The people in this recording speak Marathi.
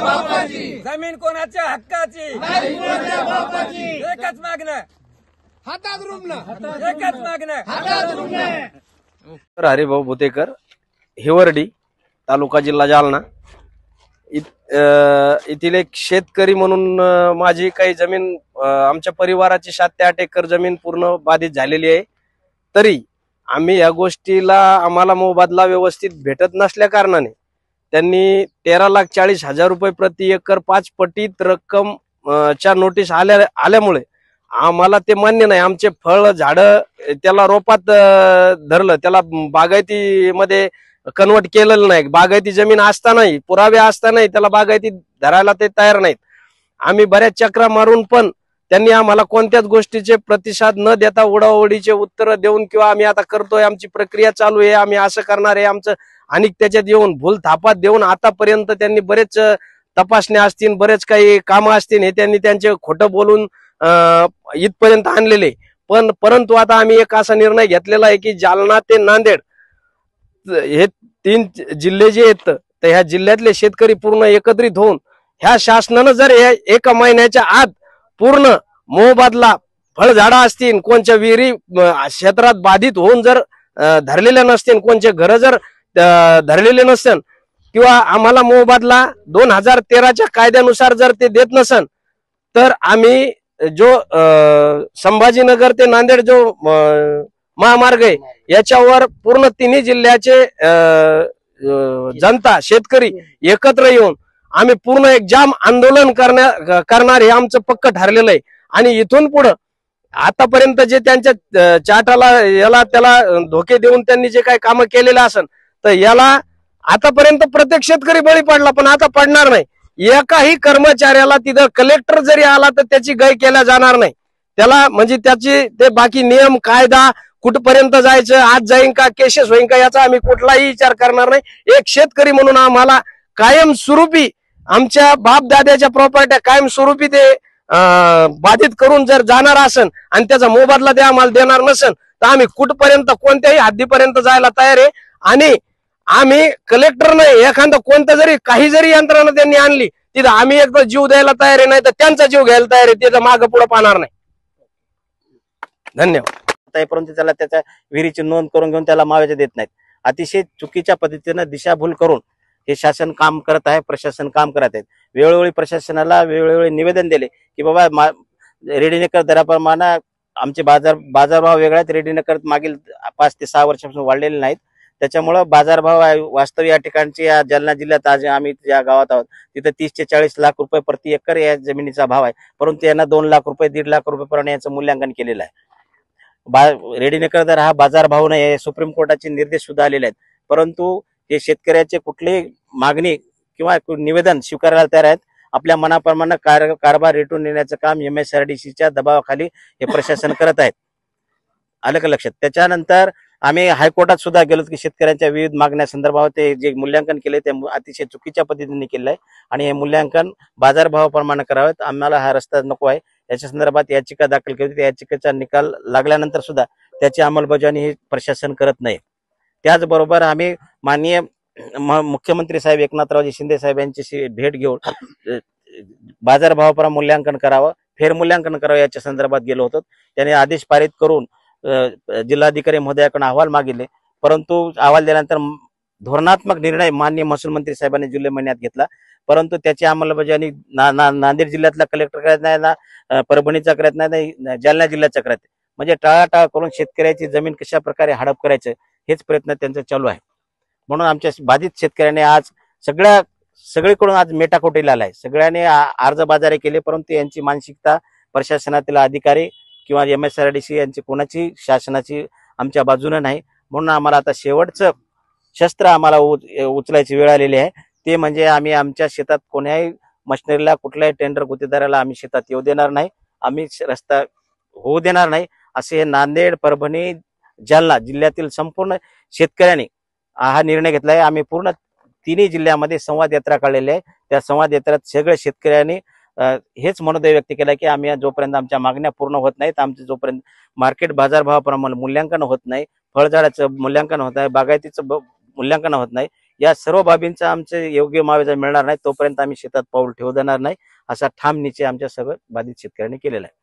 जमीन कोणाच्या हक्काची, एकच मागणं, हातात रुपणं, एकच मागणं, हातात रुपणं. हरिभाऊ भुतेकर, हिवर्डी तालुका जिल्हा जालना. येथील एक शेतकरी म्हणून माझी काही जमीन, आमच्या परिवाराची 7 ते 8 एकर जमीन पूर्ण बाधित झालेली आहे. तरी आम्ही या गोष्टीला आम्हाला मोबदला व्यवस्थित भेटत नसल्या कारणाने त्यांनी 13,40,000 रुपये प्रति एकर 5 पटीत रक्कम च्या नोटीस आल्यामुळे आम्हाला ते मान्य नाही. आमचे फळ झाड त्याला रोपात धरलं, त्याला बागायतीमध्ये कन्वर्ट केलेलं नाही. बागायती जमीन असतानाही, पुरावे असतानाही त्याला बागायती धरायला ते तयार नाहीत. आम्ही बऱ्याच चक्रा मारून पण त्यांनी आम्हाला कोणत्याच गोष्टीचे प्रतिसाद न देता उडावडीचे उत्तर देऊन किंवा आम्ही आता करतोय, आमची प्रक्रिया चालू आहे, आम्ही असं करणार आहे, आमचं आणि त्याच्यात येऊन भूल थापात देऊन आतापर्यंत त्यांनी बरेच तपासण्या असतील, बरेच काही कामं असतील, हे त्यांनी त्यांचे खोटं बोलून इथपर्यंत आणलेले. परंतु आता आम्ही एक असा निर्णय घेतलेला आहे की जालना ते नांदेड हे 3 जिल्हे जे आहेत, तर ह्या जिल्ह्यातले शेतकरी पूर्ण एकत्रित होऊन ह्या शासनानं जर एका महिन्याच्या आत पूर्ण मोबदला, फळझाडा असतील, कोणच्या विहिरी क्षेत्रात बाधित होऊन जर धरलेल्या नसतील, कोणचे घर जर धरलेले नसतील किंवा आम्हाला मोबदला 2013च्या कायद्यानुसार जर ते देत नसेल, तर आम्ही जो संभाजीनगर ते नांदेड जो महामार्ग आहे याच्यावर पूर्ण 3 जिल्ह्याचे जनता, शेतकरी एकत्र येऊन आम्ही पूर्ण एक जाम आंदोलन करणार हे आमचं पक्क ठरलेलं आहे. आणि इथून पुढे आतापर्यंत जे त्यांच्या चाटाला याला त्याला धोके देऊन त्यांनी जे काही कामं केलेलं असेल, तर याला आतापर्यंत प्रत्येक शेतकरी बळी पडला, पण आता पडणार नाही. एकाही कर्मचाऱ्याला तिथं कलेक्टर जरी आला तर त्याची गय केल्या जाणार नाही. त्याला म्हणजे त्याची ते बाकी नियम कायदा कुठपर्यंत जायचं, आज जाईन का, केसेस होईन का, याचा आम्ही कुठलाही विचार करणार नाही. एक शेतकरी म्हणून आम्हाला कायमस्वरूपी आमच्या बाप दाद्याच्या प्रॉपर्ट्या कायमस्वरूपी ते बाधित करून जर जाणार असेल आणि त्याचा मोबदला ते आम्हाला देणार नसेल, तर आम्ही कुठपर्यंत कोणत्याही हद्दीपर्यंत जायला तयार आहे. आणि आम्ही कलेक्टर नाही, एखादं कोणतं जरी काही जरी यंत्रणा त्यांनी आणली तिथं आम्ही एकदा जीव द्यायला तयार आहे, नाही तर त्यांचा जीव घ्यायला तयार आहे. त्याचं मागं पुढे पाहणार नाही. धन्यवाद. परंतु त्याला त्याच्या विहिरीची नोंद करून घेऊन त्याला माव्याचे देत नाहीत. अतिशय चुकीच्या पद्धतीने दिशाभूल करून हे शासन काम करत आहे, प्रशासन काम करत आहेत. वेळोवेळी प्रशासनाला वेळोवेळी निवेदन दिले की बाबा रेडीनेकर दराप्रमाणे आमचे बाजारभाव वेगळे आहेत. रेडीनेकर मागील 5 ते 6 वर्षापासून वाढलेले नाहीत. त्याच्यामुळं बाजारभाव वास्तव या ठिकाणचे या जालना जिल्ह्यात आज आम्ही ज्या गावात आहोत तिथं 30 ते 40 लाख रुपये प्रति एकर या जमिनीचा भाव आहे. परंतु यांना 2 लाख रुपये 1.5 लाख रुपये पर्यंत याचं मूल्यांकन केलेलं आहे. रेडीनेकर दर हा बाजारभाव नाही, सुप्रीम कोर्टाचे निर्देश सुद्धा आलेले आहेत. परंतु हे शेतकऱ्याचे कुठलीही मागणी किंवा निवेदन स्वीकारायला तयार आहेत. आपल्या मनाप्रमाणे कारभार रेटून नेण्याचं काम MSRDCच्या दबावाखाली हे प्रशासन करत आहेत. आलं का लक्षात? त्याच्यानंतर आम्ही हायकोर्टात सुद्धा गेलो की शेतकऱ्यांच्या विविध मागण्या संदर्भात ते जे मूल्यांकन केले ते अतिशय चुकीच्या पद्धतीने केलं आहे आणि हे मूल्यांकन बाजारभावाप्रमाणे करावेत. आम्हाला हा रस्ता नको आहे. याच्या संदर्भात याचिका दाखल केली. त्या याचिकेचा निकाल लागल्यानंतर सुद्धा त्याची अंमलबजावणी हे प्रशासन करत नाही. त्याचबरोबर आम्ही माननीय मुख्यमंत्री साहेब एकनाथरावजी शिंदे साहेब यांची भेट घेऊन बाजारभावाप्रमाणे मूल्यांकन करावं, फेरमूल्यांकन करावं याच्या संदर्भात गेलो होतो. त्याने आदेश पारित करून जिल्हाधिकारी महोदयाकडून अहवाल मागितले. परंतु अहवाल दिल्यानंतर धोरणात्मक निर्णय माननीय महसूल मंत्री साहेबांनी जुलै महिन्यात घेतला. परंतु त्याची अंमलबजावणी नांदेड जिल्ह्यातला कलेक्टर करत नाही, ना परभणीचा करत नाही, ना जालना जिल्ह्याचा करत नाही. म्हणजे टाळाटाळ करून शेतकऱ्याची जमीन कशा प्रकारे हडप करायचं हेच प्रयत्न त्यांचा चालू आहे. म्हणून आमच्या बाधित शेतकऱ्यांनी आज सगळीकडून आज मेटाकोटीला आलाय. सगळ्यांनी अर्ज बाजारे केले, परंतु यांची मानसिकता प्रशासनातील अधिकारी किंवा MSRDC यांची कोणाची शासनाची आमच्या बाजूने नाही. म्हणून आम्हाला आता शेवटचं शस्त्र आम्हाला उचलायची वेळ आलेली आहे. ते म्हणजे आम्ही आमच्या शेतात कोण्याही मशिनरीला, कुठल्याही टेंडर गुत्तेदाराला आम्ही शेतात येऊ देणार नाही, आम्ही रस्ता होऊ देणार नाही, असे नांदेड, परभणी, जालना जिल्ह्यातील संपूर्ण शेतकऱ्यांनी हा निर्णय घेतला आहे. आम्ही पूर्ण 3 जिल्ह्यामध्ये संवाद यात्रा काढलेली आहे. त्या संवाद यात्रेत सगळ्या शेतकऱ्यांनी हेच मनोदय व्यक्त केला की आम्ही जोपर्यंत आमच्या मागण्या पूर्ण होत नाहीत, आमचं जोपर्यंत मार्केट बाजारभावाप्रमाणे मूल्यांकन होत नाही, फळझाडाचं मूल्यांकन होत नाही, बागायतीचं मूल्यांकन होत नाही, या सर्व बाबींचा आमचे योग्य मुआवजा मिळणार नाही तोपर्यंत आम्ही शेतात पाऊल ठेवू देणार नाही, असा ठाम निश्चय आमच्या सर्व बाधित शेतकऱ्यांनी केलेला आहे.